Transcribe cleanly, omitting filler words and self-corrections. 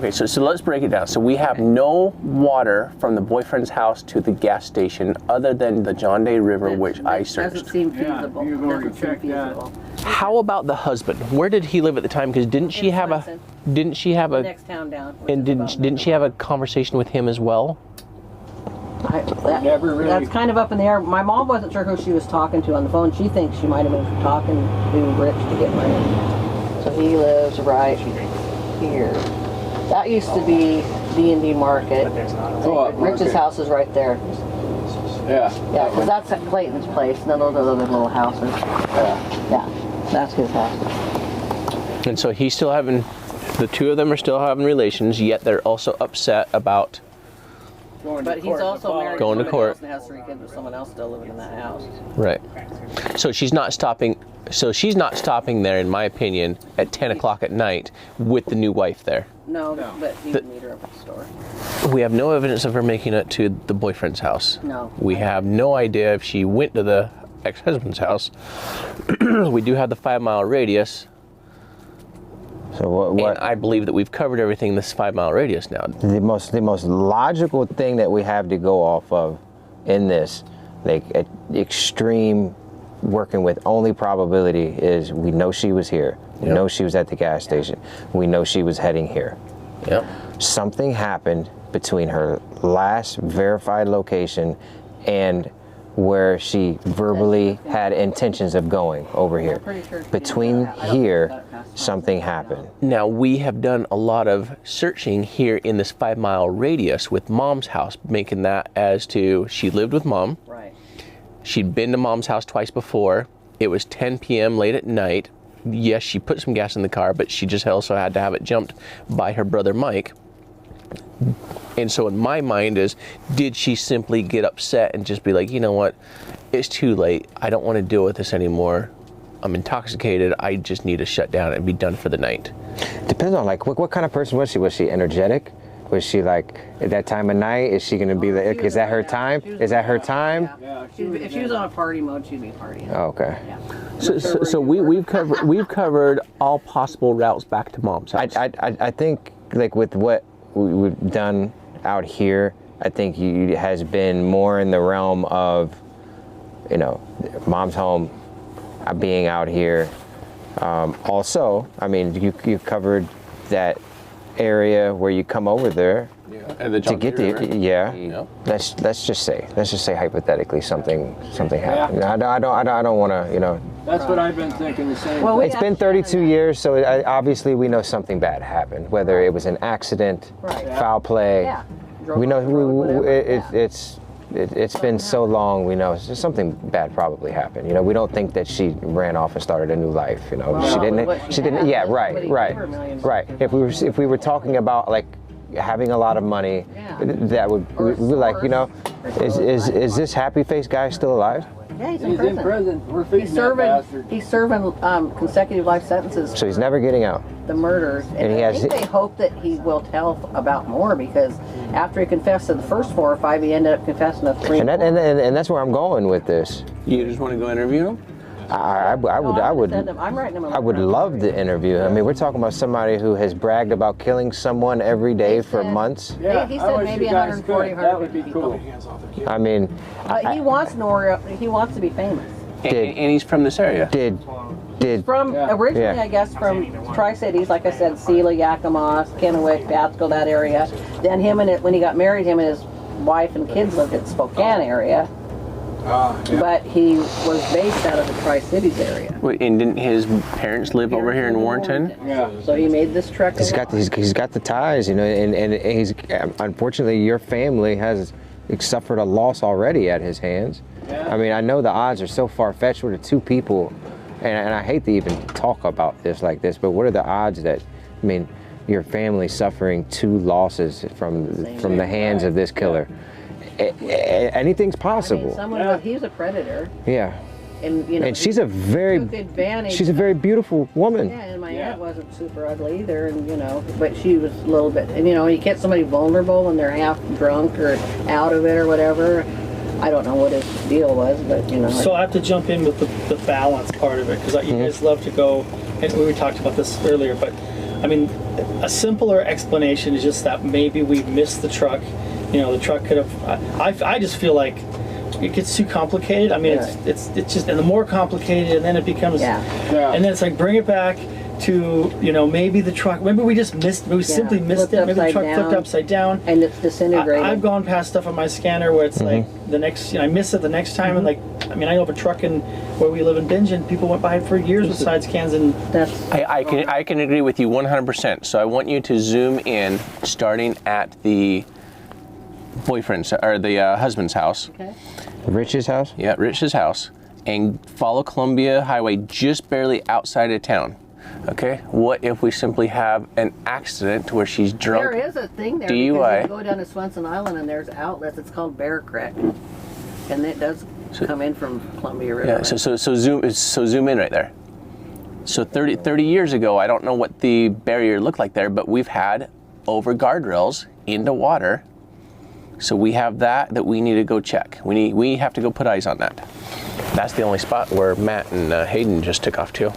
Okay, so let's break it down. So we have no water from the boyfriend's house to the gas station other than the John Day River, which I searched. Doesn't seem feasible. you're going to check that. How about the husband? Where did he live at the time? Because didn't she have the next town down? And didn't she have a conversation with him as well? That's kind of up in the air. My mom wasn't sure who she was talking to on the phone. She thinks she might have been talking to Rich to get money. So he lives right here. That used to be D&D Market. Rich's house is right there. Yeah. Yeah, because that's at Clayton's place. And then those are the little houses. Yeah, that's his house. And so he's still having, the two of them are still having relations, yet they're also upset about But he's also married going to court and has 3 kids with someone else still living in that house. Right. So she's not stopping. So she's not stopping there, in my opinion, at 10 o'clock at night with the new wife there. No, but he would meet her up at the store. We have no evidence of her making it to the boyfriend's house. No. We have no idea if she went to the ex-husband's house. We do have the 5-mile radius. So what? And I believe that we've covered everything in this 5-mile radius now. The most logical thing that we have to go off of in this, like extreme working with only probability, is we know she was here. We know she was at the gas station. We know she was heading here. Yep. Something happened between her last verified location and where she verbally had intentions of going over here. Between here, something happened. Now, we have done a lot of searching here in this 5-mile radius with Mom's house, making that as to she lived with Mom. Right. She'd been to Mom's house twice before. It was 10 p.m. late at night. Yes, she put some gas in the car, but she just also had to have it jumped by her brother Mike. And so in my mind is, did she simply get upset and just be like, you know what, it's too late. I don't want to deal with this anymore. I'm intoxicated. I just need to shut down and be done for the night. Depends on like what kind of person was she? Was she energetic? Was she like at that time of night? Is she going to be like, is that her time? Is that her time? Yeah. If she was on a party mode, she'd be partying. Oh, okay. Yeah. So we've covered all possible routes back to Mom's house. I think like with what we've done out here, I think it has been more in the realm of, you know, Mom's home, being out here. Also, I mean, you covered that area where you come over there to get the Let's just say hypothetically something happened. I don't want to, you know. That's what I've been thinking the same. Well, it's been 32 years, so obviously we know something bad happened. Whether it was an accident, foul play, we know it's been so long. We know something bad probably happened. You know, we don't think that she ran off and started a new life. You know, she didn't. Yeah, right. If we were talking about like having a lot of money, that would we like, you know, is this happy face guy still alive? Yeah, he's in prison. We're feeding that bastard. He's serving consecutive life sentences. So he's never getting out. The murders, and I think they hope that he will tell about more, because after he confessed to the first 4 or 5, he ended up confessing to 3. And that's where I'm going with this. You just want to go interview him? I would love to interview him. I mean, we're talking about somebody who has bragged about killing someone every day for months. Yeah, he said maybe 140, 150 That would be cool. I mean, he wants to be famous. And he's from this area. Originally, I guess, from Tri-Cities, like I said, Sealy, Yakima, Kennewick, Pasco, that area. Then when he got married, him and his wife and kids lived in the Spokane area. But he was based out of the Tri-Cities area. Wait, and didn't his parents live over here in Warrenton? Yeah. So he made this trek. He's got the ties, you know, and he's unfortunately your family has suffered a loss already at his hands. Yeah. I mean, I know the odds are so far-fetched with the 2 people, and I hate to even talk about this like this, but what are the odds that, I mean, your family suffering 2 losses from the hands of this killer? Anything's possible. I mean, he's a predator. Yeah. And you know, and she's a very beautiful woman. Yeah, and my aunt wasn't super ugly either, and you know, but she was a little bit. And you know, you get somebody vulnerable and they're half drunk or out of it or whatever. I don't know what his deal was, but you know. So I have to jump in with the balance part of it, because you guys love to go, and we talked about this earlier, but I mean, a simpler explanation is just that maybe we missed the truck. You know, the truck could have. I just feel like it gets too complicated. I mean, it's just, and the more complicated, and then it becomes, and then it's like bring it back to, you know, maybe the truck, maybe we just missed, maybe we simply missed it, maybe the truck flipped upside down and it's disintegrated. I've gone past stuff on my scanner where it's like the next, you know, I miss it the next time, and like, I mean, I know of a truck in where we live in Bingen, people went by it for years with side scans, and I can agree with you 100%. So I want you to zoom in, starting at the boyfriend's or the husband's house. Okay. Rich's house? Yeah, Rich's house, and follow Columbia Highway just barely outside of town. Okay, what if we simply have an accident where she's drunk? There is a thing there. DUI. You go down to Swenson Island and there's outlets. It's called Bear Creek, and it does come in from Columbia River. Yeah. So zoom in right there. So 30 years ago, I don't know what the barrier looked like there, but we've had over guardrails into water. So we have that we need to go check. We have to go put eyes on that. That's the only spot where Matt and Hayden just took off to.